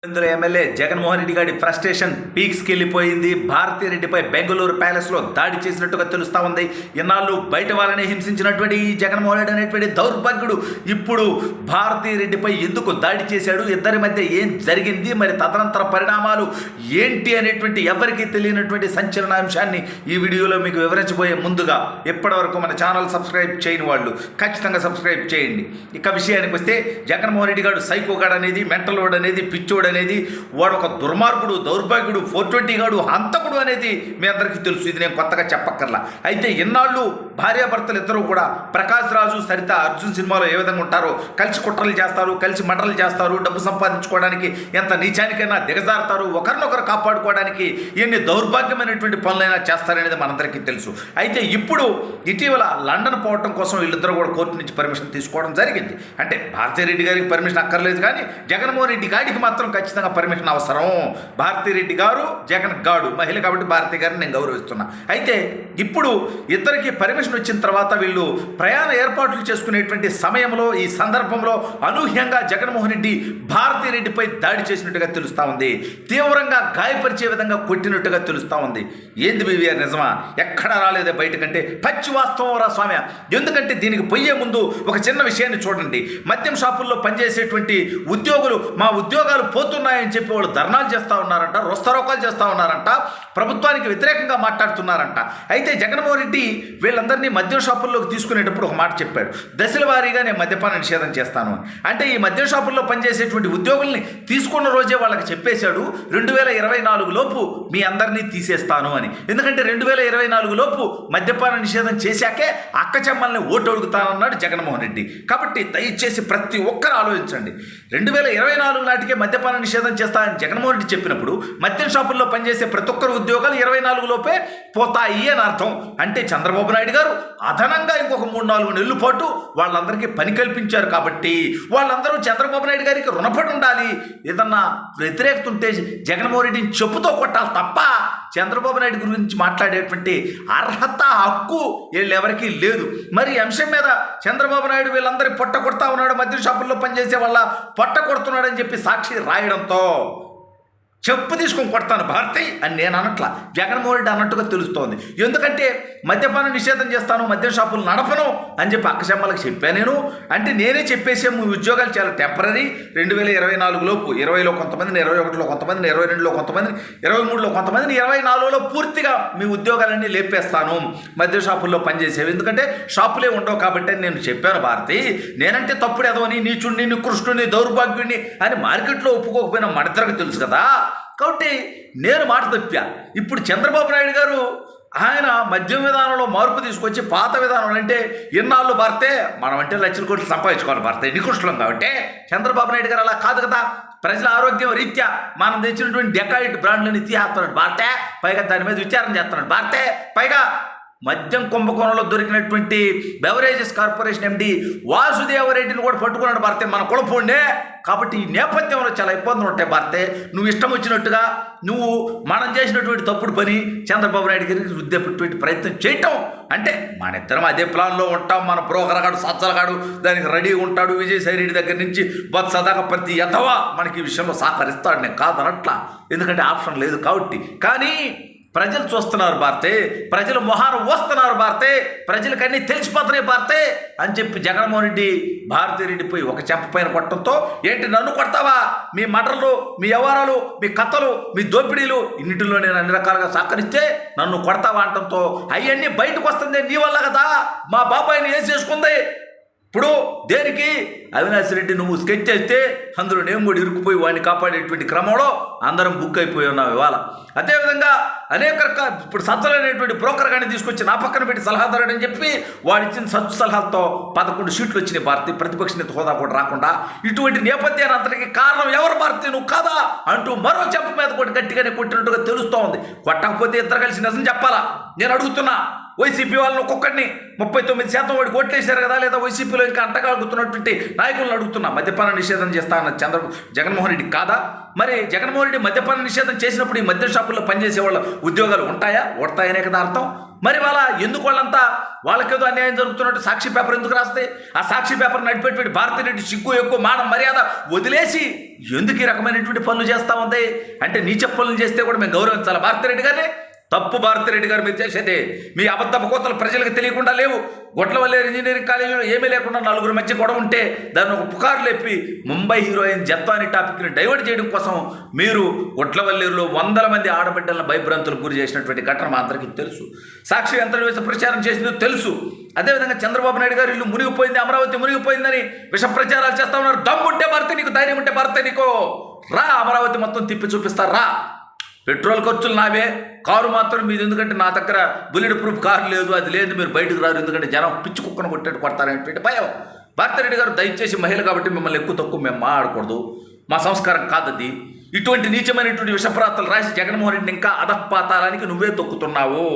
ఇందులో ఎమ్మెల్యే జగన్మోహన్ రెడ్డి గారి ఫ్రస్ట్రేషన్ పీక్స్కి వెళ్ళిపోయింది. భారతీరెడ్డిపై బెంగళూరు ప్యాలెస్లో దాడి చేసినట్టుగా తెలుస్తూ ఉంది. ఇన్నాళ్ళు బయట వాళ్ళని హింసించినటువంటి ఈ జగన్మోహన్ రెడ్డి అనేటువంటి దౌర్భాగ్యుడు ఇప్పుడు భారతీరెడ్డిపై ఎందుకు దాడి చేశాడు, ఇద్దరి మధ్య ఏం జరిగింది, మరి తదనంతర పరిణామాలు ఏంటి అనేటువంటి ఎవరికీ తెలియనటువంటి సంచలనాంశాన్ని ఈ వీడియోలో మీకు వివరించబోయే ముందుగా ఇప్పటివరకు మన ఛానల్ సబ్స్క్రైబ్ చేయని వాళ్ళు ఖచ్చితంగా సబ్స్క్రైబ్ చేయండి. ఇక విషయానికి వస్తే జగన్మోహన్ రెడ్డి గారు సైకోగాడు అనేది, మెంటల్ వాడు అనేది, పిచ్చోడు అనేది, వాడు ఒక దుర్మార్గుడు, దౌర్భాగ్యుడు, 420 గాడు, హంతకుడు అనేది మీ అందరికీ తెలుసు. ఇది నేను కొత్తగా చెప్పక్కర్లా. అయితే ఇన్నాళ్ళు భార్యాభర్తలు ఇద్దరు కూడా ప్రకాష్ రాజు, సరిత, అర్జున్ సినిమాలో ఏ విధంగా ఉంటారో కలిసి కుట్రలు చేస్తారు, కలిసి మటలు చేస్తారు, డబ్బు సంపాదించుకోవడానికి ఎంత నీచానికైనా దిగజారుతారు, ఒకరినొకరు కాపాడుకోవడానికి ఎన్ని దౌర్భాగ్యమైనటువంటి పనులైనా చేస్తారనేది మనందరికీ తెలుసు. అయితే ఇప్పుడు ఇటీవల లండన్ పోవటం కోసం వీళ్ళిద్దరూ కూడా కోర్టు నుంచి పర్మిషన్ తీసుకోవడం జరిగింది. అంటే భారతీరెడ్డి గారికి పర్మిషన్ అక్కర్లేదు, కానీ జగన్మోహన్ రెడ్డి గారికి మాత్రం ఖచ్చితంగా పర్మిషన్ అవసరం. భారతీరెడ్డి గారు జగన్ గాడు మహిళ కాబట్టి భారతీ గారిని నేను గౌరవిస్తున్నా. అయితే ఇప్పుడు ఇద్దరికి పర్మిషన్ వచ్చిన తర్వాత వీళ్ళు ప్రయాణ ఏర్పాట్లు చేసుకునేటువంటి సమయంలో, ఈ సందర్భంలో అనూహ్యంగా జగన్మోహన్ రెడ్డి భారతీరెడ్డిపై దాడి చేసినట్టుగా తెలుస్తూ ఉంది. తీవ్రంగా గాయపరిచే విధంగా కొట్టినట్టుగా తెలుస్తూ ఉంది. ఏంది బీవీఆర్ నిజమా? ఎక్కడా రాలేదే బయటకంటే పచ్చి వాస్తవం రా స్వామి. ఎందుకంటే దీనికి పోయే ముందు ఒక చిన్న విషయాన్ని చూడండి. మద్యం షాపుల్లో పనిచేసేటువంటి ఉద్యోగులు మా ఉద్యోగాలు పోతున్నాయని చెప్పి వాళ్ళు ధర్నాలు చేస్తూ ఉన్నారంట, రోస్తారోకాలు చేస్తూ ఉన్నారంట, ప్రభుత్వానికి వ్యతిరేకంగా మాట్లాడుతున్నారంట. అయితే జగన్మోహన్ రెడ్డి వీళ్ళందరినీ మద్యం షాపుల్లోకి తీసుకునేటప్పుడు ఒక మాట చెప్పాడు, దశల వారీగా నేను మద్యపాన నిషేధం చేస్తాను అని. అంటే ఈ మద్యం షాపుల్లో పనిచేసేటువంటి ఉద్యోగుల్ని తీసుకున్న రోజే వాళ్ళకి చెప్పేశాడు 2024 లోపు మీ అందరినీ తీసేస్తాను అని. ఎందుకంటే 2024 లోపు మద్యపాన నిషేధం చేశాకే అక్క చెమ్మల్ని ఓటు అడుగుతానన్నాడు జగన్మోహన్ రెడ్డి. కాబట్టి దయచేసి ప్రతి ఒక్కరు ఆలోచించండి. 2024 నాటికే మద్యపాన నిషేధం చేస్తానని జగన్మోహన్ రెడ్డి చెప్పినప్పుడు మద్యం షాపుల్లో పనిచేసే ప్రతి ఒక్కరు ఉద్యోగాలు 24 లోపే పోతాయి అని అర్థం. అంటే చంద్రబాబు నాయుడు గారు అదనంగా ఇంకొక 3-4 నెలల పాటు వాళ్ళందరికీ పని కల్పించారు. కాబట్టి వాళ్ళందరూ చంద్రబాబు నాయుడు గారికి రుణపడి ఉండాలి. ఏదన్నా వ్యతిరేకత ఉంటే జగన్మోహన్ రెడ్డిని చెప్పుతో కొట్టాలి తప్ప చంద్రబాబు నాయుడు గురించి మాట్లాడేటువంటి అర్హత, హక్కు వీళ్ళెవరికీ లేదు. మరి ఈ అంశం మీద చంద్రబాబు నాయుడు వీళ్ళందరి పొట్ట కొడతా ఉన్నాడు, మద్యం షాపుల్లో పనిచేసే వాళ్ళ పొట్ట కొడుతున్నాడని చెప్పి సాక్షి రాయడంతో చెప్పు తీసుకొని కొడతాను భారతి అని నేను అనట్లా, జగన్మోహన్ రెడ్డి అన్నట్టుగా తెలుస్తోంది. ఎందుకంటే మద్యపాన నిషేధం చేస్తాను, మద్యం షాపులు నడపను అని చెప్పి అక్కచెమ్మలకు చెప్పాను నేను. అంటే నేనే చెప్పేసే మీ ఉద్యోగాలు చాలా టెంపరీ, 2024 లోపు 20లో కొంతమందిని, 21లో కొంతమందిని, 22లో కొంతమందిని, 23లో కొంతమందిని, 24లో పూర్తిగా మీ ఉద్యోగాలన్నీ లేపేస్తాను మద్యం షాపుల్లో పనిచేసేవి. ఎందుకంటే షాపులే ఉండవు కాబట్టి అని నేను చెప్పాను భారతి. నేనంటే తప్పుడు ఎదవని, నీచుడిని, నికృష్టుని, దౌర్భాగ్యుడిని అని మార్కెట్లో ఒప్పుకోకపోయినా మనిద్దరికి తెలుసు కదా. కాబట్టి నేను మాట తప్పా. ఇప్పుడు చంద్రబాబు నాయుడు గారు ఆయన మద్యం విధానంలో మార్పు తీసుకొచ్చి పాత విధానం అంటే ఇన్నాళ్ళు భర్తే మనం అంటే లక్షల కోట్లు సంపాదించుకోవాలి భర్తే నికృష్టం. కాబట్టి చంద్రబాబు నాయుడు గారు అలా కాదు కదా. ప్రజల ఆరోగ్యం రీత్యా మనం తెచ్చినటువంటి డెకాయిట్ బ్రాండ్లను తీసేస్తున్నాడు భారతే, పైగా దాని మీద విచారణ చేస్తున్నాడు భారతే, పైగా మద్యం కుంభకోణంలో దొరికినటువంటి బెవరేజెస్ కార్పొరేషన్ ఎండి వాసుదేవరెడ్డిని కూడా పట్టుకున్నాడు భారతే, మన కులపోండే. కాబట్టి ఈ నేపథ్యంలో చాలా ఇబ్బందులు ఉంటాయి భారతే. నువ్వు ఇష్టం వచ్చినట్టుగా నువ్వు మనం చేసినటువంటి తప్పుడు పని చంద్రబాబు నాయుడు గారికి రుద్దేటటువంటి ప్రయత్నం చేయటం అంటే మన ఇద్దరం అదే ప్లాన్లో ఉంటాం. మన బ్రోకర్ గాడు, సచ్చలగాడు దానికి రెడీగా ఉంటాడు. విజయసాయి రెడ్డి దగ్గర నుంచి బొత్స దాకా ప్రతి ఎదవా మనకి ఈ విషయంలో సహకరిస్తాడు. నేను కాదనట్లా, ఎందుకంటే ఆప్షన్ లేదు కాబట్టి. కానీ ప్రజలు చూస్తున్నారు భారతే, ప్రజలు మొహాను వస్తున్నారు భారతే, ప్రజలకన్నీ తెలిసిపోతున్నాయి భారతే అని చెప్పి జగన్మోహన్ రెడ్డి భారతీరెడ్డి పోయి ఒక చెంప పైన కొట్టడంతో, ఏంటి నన్ను కొడతావా, మీ మటర్లు, మీ వ్యవహారాలు, మీ కథలు, మీ దోపిడీలు ఇన్నిటిలో నేను అన్ని రకాలుగా సహకరిస్తే నన్ను కొడతావా అంటంతో అవన్నీ బయటకు వస్తుంది నీ వల్ల కదా. మా బాబాయిని ఏం చేసుకుంది ఇప్పుడు దేనికి? అవినాష్ రెడ్డి నువ్వు స్కెచ్ చేస్తే అందులో నేను కూడా ఇరుక్కుపోయి వాడిని కాపాడేటువంటి క్రమంలో అందరం బుక్ అయిపోయి ఉన్నాం ఇవాళ. అదేవిధంగా అనేక ఇప్పుడు సజ్జలైనటువంటి బ్రోకర్ గాని తీసుకొచ్చి నా పక్కన పెట్టి సలహాదారుడు అని చెప్పి వాడిచ్చిన సజ్జు సలహాలతో 11 సీట్లు వచ్చినాయి భారతి, ప్రతిపక్ష నేత హోదా కూడా రాకుండా. ఇటువంటి నేపథ్యాన్ని అంతటికి కారణం ఎవరు భారతి, నువ్వు కాదా అంటూ మరో చెంప మీద కూడా గట్టిగానే కొట్టినట్టుగా తెలుస్తూ ఉంది. కొట్టకపోతే ఇద్దరు కలిసి నిజం చెప్పాలా నేను అడుగుతున్నా. వైసీపీ వాళ్ళని ఒక్కొక్కడిని 39% వాడికి ఓట్లేశారు కదా, లేదా వైసీపీలో ఇంకా అంటగాగుతున్నటువంటి నాయకులను అడుగుతున్నా, మద్యపాన నిషేధం చేస్తానన్న జగన్మోహన్ రెడ్డి కాదా? మరి జగన్మోహన్ రెడ్డి మద్యపాన నిషేధం చేసినప్పుడు ఈ మద్యం షాపుల్లో పనిచేసే వాళ్ళ ఉద్యోగాలు ఉంటాయా? ఉంటాయనే కదా అర్థం. మరి వాళ్ళ ఎందుకు వాళ్ళంతా వాళ్ళకేదో అన్యాయం జరుగుతున్నట్టు సాక్షి పేపర్ ఎందుకు రాస్తే ఆ సాక్షి పేపర్ నడిపేటువంటి భారతిరెడ్డి సిగ్గు ఎక్కువ మానం మర్యాద వదిలేసి ఎందుకు ఈ రకమైనటువంటి పనులు చేస్తూ ఉంది అంటే నీచ పనులు చేస్తే కూడా మేము గౌరవించాలి భారతిరెడ్డి గారిని? తప్పు భారతిరెడ్డి గారు మీరు చేసేదే. మీ అబద్ధపు కోతలు ప్రజలకు తెలియకుండా లేవు. గొట్లవల్లేరు ఇంజనీరింగ్ కాలేజీలో ఏమీ లేకుండా నలుగురు మధ్య గొడవ ఉంటే దాన్ని ఒక పుకారు లేపి ముంబై హీరోయిన్ జత్వాని టాపిక్ని డైవర్ట్ చేయడం కోసం మీరు గొట్లవల్లేరులో 100 మంది ఆడబిడ్డలను భయభ్రాంతులకు గురి చేసినటువంటి ఘటన మా అందరికీ తెలుసు. సాక్షి యంత్రం వేసి ప్రచారం చేసిందో తెలుసు. అదేవిధంగా చంద్రబాబు నాయుడు గారు ఇల్లు మునిగిపోయింది, అమరావతి మునిగిపోయిందని విష ప్రచారాలు చేస్తా ఉన్నారు. దమ్ముంటే భారతి నీకు, ధైర్యం ఉంటే భారతి నీకు, రా అమరావతి మొత్తం తిప్పి చూపిస్తారు రా. పెట్రోల్ ఖర్చులు నావే, కారు మాత్రం మీది, ఎందుకంటే నా దగ్గర బుల్లెట్ ప్రూఫ్ కారు లేదు, అది లేదు, మీరు బయటకు రారు, ఎందుకంటే జనం పిచ్చి కుక్కను కొడతారనేటువంటి భయం. భారతిరెడ్డి గారు దయచేసి మహిళ కాబట్టి మిమ్మల్ని ఎక్కువ తక్కువ మేము మాట్లాడకూడదు, మా సంస్కారం కాదది. ఇటువంటి నీచమైనటువంటి విషప్రాంతాలు రాసి జగన్మోహన్ రెడ్డిని ఇంకా అధపాతాలానికి నువ్వే తొక్కుతున్నావు.